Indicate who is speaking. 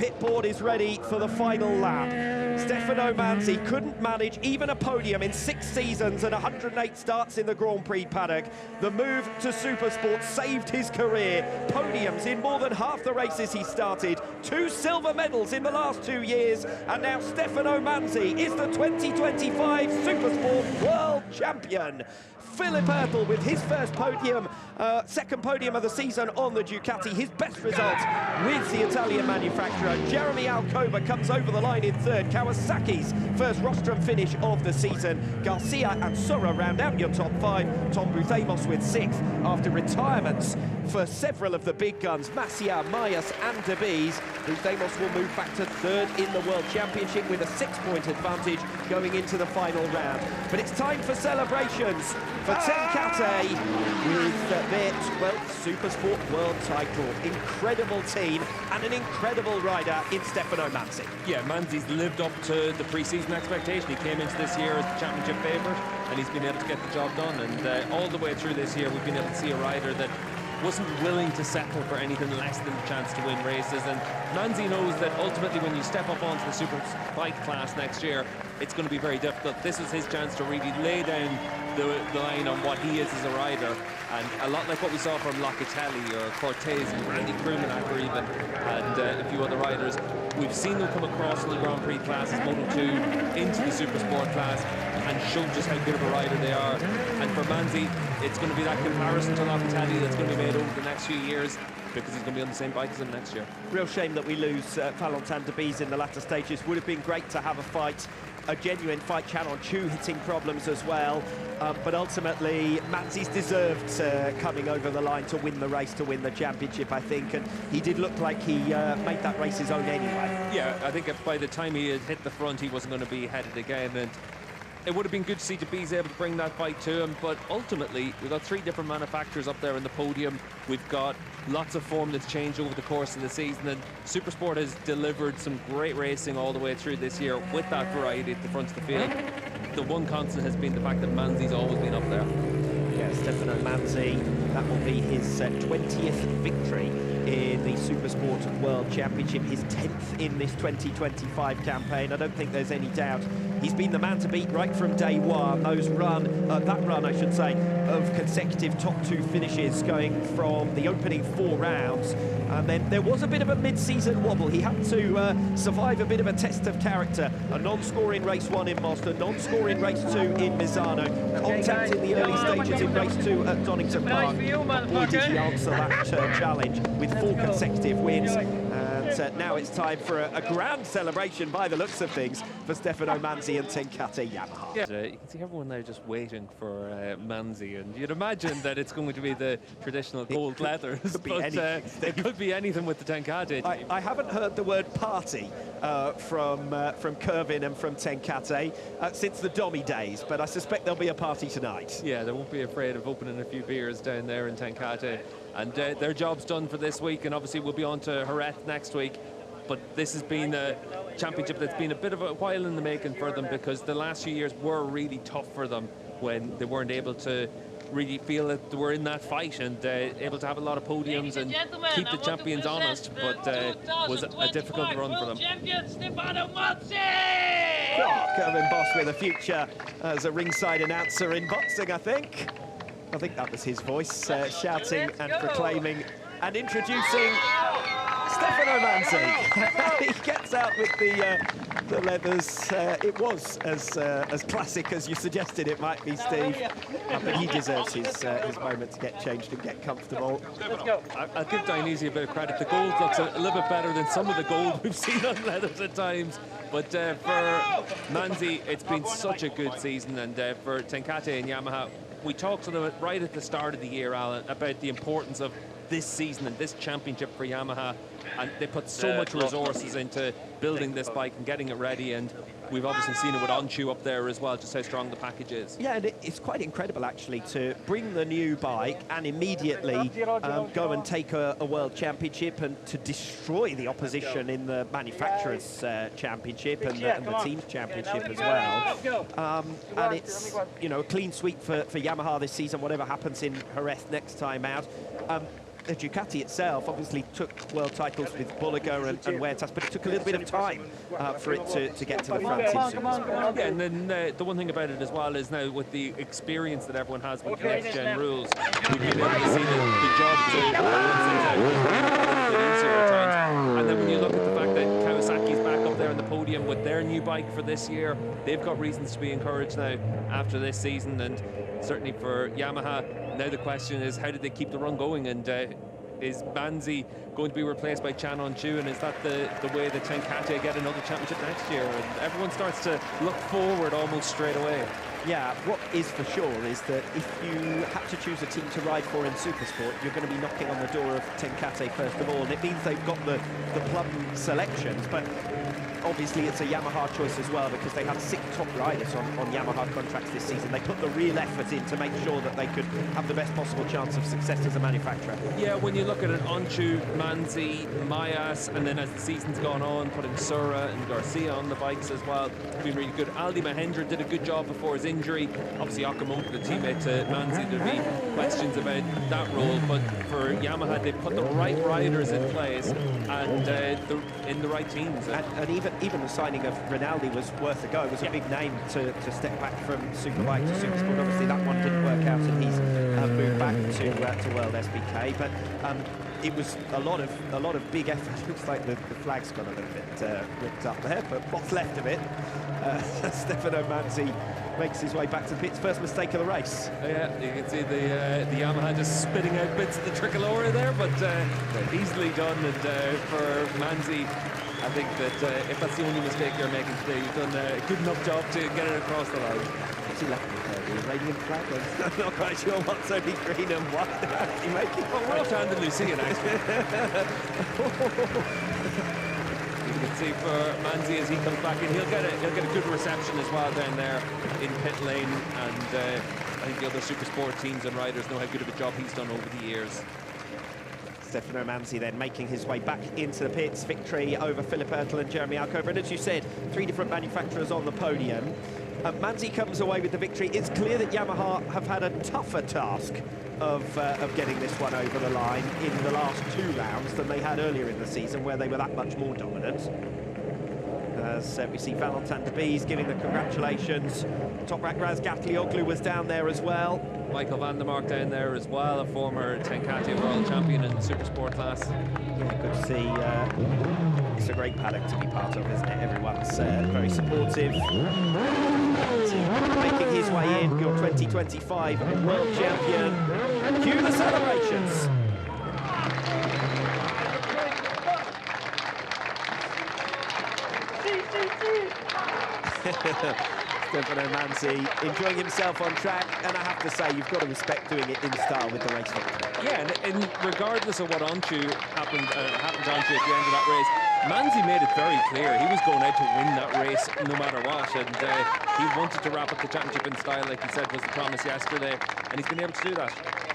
Speaker 1: pit board is ready for the final lap. Stefano Manzi couldn't manage even a podium in 6 seasons and 108 starts in the Grand Prix paddock. The move to Supersport saved his career. Podiums in more than half the races he started, 2 silver medals in the last 2 years, and now Stefano Manzi is the 2025 Supersport World Champion. Philip Ertl with his first podium, second podium of the season on the Ducati, his best result with the Italian manufacturer. Jeremy Alcoba comes over the line in third. Kawasaki's first rostrum finish of the season. Garcia and Sura round out your top 5. Tom Buthemos with 6th after retirements for several of the big guns, Masia, Mayas and De Bees. Buthemos will move back to 3rd in the World Championship with a 6-point advantage going into the final round. But it's time for celebrations for Tenkate with their 12th Supersport World title. Incredible team and an incredible rider in Stefano Manzi.
Speaker 2: Yeah, Manzi's lived up to the pre-season expectation. He came into this year as the championship favourite and he's been able to get the job done. And all the way through this year, we've been able to see a rider that wasn't willing to settle for anything less than a chance to win races. And Manzi knows that ultimately when you step up onto the super bike class next year, it's going to be very difficult. This is his chance to really lay down the line on what he is as a rider. And a lot like what we saw from Locatelli or Cortez and Randy Krummenacher even, and a few other riders, we've seen them come across in the Grand Prix classes, Moto2, into the Super Sport class and show just how good of a rider they are. And for Manzi, it's going to be that comparison to Locatelli that's going to be made over the next few years, because he's going to be on the same bike as him next year.
Speaker 1: Real shame that we lose Valentin De Bees in the latter stages. Would have been great to have a fight, a genuine fight. Channel Chu hitting problems as well, but ultimately Manzi's deserved coming over the line to win the race, to win the championship, I think, and he did look like he made that race his own anyway.
Speaker 2: Yeah, I think by the time he had hit the front, he wasn't going to be headed again, and it would have been good to see De Bees able to bring that bike to him, but ultimately we've got 3 different manufacturers up there in the podium. We've got lots of form that's changed over the course of the season, and Supersport has delivered some great racing all the way through this year with that variety at the front of the field. The one constant has been the fact that Manzi's always been up there.
Speaker 1: Yeah, Stefano Manzi, that will be his 20th victory in the Supersport World Championship, his 10th in this 2025 campaign. I don't think there's any doubt he's been the man to beat right from day one. That run, I should say, of consecutive top 2 finishes, going from the opening 4 rounds, and then there was a bit of a mid-season wobble. He had to survive a bit of a test of character. A non-score in race 1 in Most, a non-score in race 2 in Misano, contact in the early stages in race 2 at Donington Park. Boy, did he answer that challenge with 4 consecutive wins. And now it's time for a grand celebration, by the looks of things, for Stefano Manzi and Tenkate Yamaha.
Speaker 2: Yeah, you can see everyone there just waiting for Manzi, and you'd imagine that it's going to be the traditional gold leathers, but it could be anything with the Tenkate.
Speaker 1: I haven't heard the word party from Kervin and from Tenkate since the Domi days, but I suspect there'll be a party tonight.
Speaker 2: Yeah, they won't be afraid of opening a few beers down there in Tenkate. And their job's done for this week, and obviously we'll be on to Jerez next week. But this has been a championship that's been a bit of a while in the making for them, because the last few years were really tough for them when they weren't able to really feel that they were in that fight and able to have a lot of podiums and keep the champions honest, but was a difficult run for them.
Speaker 1: Kervin Boss with a future as a ringside announcer in boxing, I think. I think that was his voice, shouting and proclaiming and introducing Stefano Manzi. He gets out with the leathers. It was as classic as you suggested it might be, Steve. But he deserves his moment to get changed and get comfortable.
Speaker 2: Let's go. I'll give Dionysia a bit of credit. The gold looks a little bit better than some of the gold we've seen on leathers at times. But for Manzi, it's been such a good season, and for Tenkate and Yamaha, we talked to them right at the start of the year, Alan, about the importance of this season and this championship for Yamaha, and they put so much resources into building this bike and getting it ready, and we've obviously seen it with Onchu up there as well, just how strong the package is.
Speaker 1: Yeah, and it's quite incredible actually to bring the new bike and immediately go and take a world championship and to destroy the opposition in the manufacturers championship and the teams championship as well. And it's, you know, a clean sweep for Yamaha this season, whatever happens in Jerez next time out. the Ducati itself obviously took world titles with Bolliger and Huertas, but it took a little bit of time for it to get to the front in Supersport.
Speaker 2: Yeah, and then the one thing about it as well is now with the experience that everyone has with the next-gen rules, we've been able to see the job to easier at times. And then when you look at the fact that Kawasaki's back up there on the podium with their new bike for this year, they've got reasons to be encouraged now after this season, and certainly for Yamaha, now the question is how did they keep the run going, and is Manzi going to be replaced by Chan On-Chu, and is that the way that Tenkate get another championship next year? And everyone starts to look forward almost straight away.
Speaker 1: Yeah, what is for sure is that if you had to choose a team to ride for in Supersport, you're going to be knocking on the door of Tenkate first of all, and it means they've got the plum selections, but obviously it's a Yamaha choice as well, because they had 6 top riders on Yamaha contracts this season. They put the real effort in to make sure that they could have the best possible chance of success as a manufacturer.
Speaker 2: Yeah, when you look at it, On-Chu, Manzi, Mayas, and then as the season's gone on, putting Sura and Garcia on the bikes as well, it's been really good. Aldi Mahendra did a good job before his injury. Obviously Okamoto, the teammate to Manzi, there'd be questions about that role, but for Yamaha, they put the right riders in place and in the right teams.
Speaker 1: And even the signing of Rinaldi was worth a go. It was a big name to step back from Superbike to Supersport. Obviously that one didn't work out, and he's moved back to WorldSBK. But it was a lot of big effort. Looks like the flag's got a little bit ripped up there, but what's left of it? Stefano Manzi makes his way back to the pits. First mistake of the race.
Speaker 2: Yeah, you can see the Yamaha just spitting out bits of the tricolore there, but easily done. And for Manzi, I think that if that's the only mistake you're making today, you've done a good enough job to get it across the line.
Speaker 1: What's he left with the Iranian flag? I'm not quite sure what's only green and white they're actually making.
Speaker 2: Well, we're off to Andalusia see it actually. You can see for Manzi as he comes back in, he'll get a good reception as well down there in pit lane, and I think the other Supersport teams and riders know how good of a job he's done over the years.
Speaker 1: Stefano Manzi then making his way back into the pits. Victory over Philip Ertel and Jeremy Alcover. And as you said, 3 different manufacturers on the podium. Manzi comes away with the victory. It's clear that Yamaha have had a tougher task of getting this one over the line in the last 2 rounds than they had earlier in the season, where they were that much more dominant. As we see Valentin de Bees giving the congratulations. Toprak Razgatlioglu was down there as well.
Speaker 2: Michael van der Mark down there as well, a former Tenkate world champion in Supersport class.
Speaker 1: Yeah, good to see. It's a great paddock to be part of, isn't it? Everyone's very supportive. Making his way in, your 2025 world champion. Cue the celebrations. Stefano Manzi enjoying himself on track, and I have to say, you've got to respect doing it in style with the race victory.
Speaker 2: Yeah, and regardless of what happened to On-Chu at the end of that race, Manzi made it very clear he was going out to win that race no matter what, and he wanted to wrap up the championship in style, like he said was the promise yesterday, and he's been able to do that.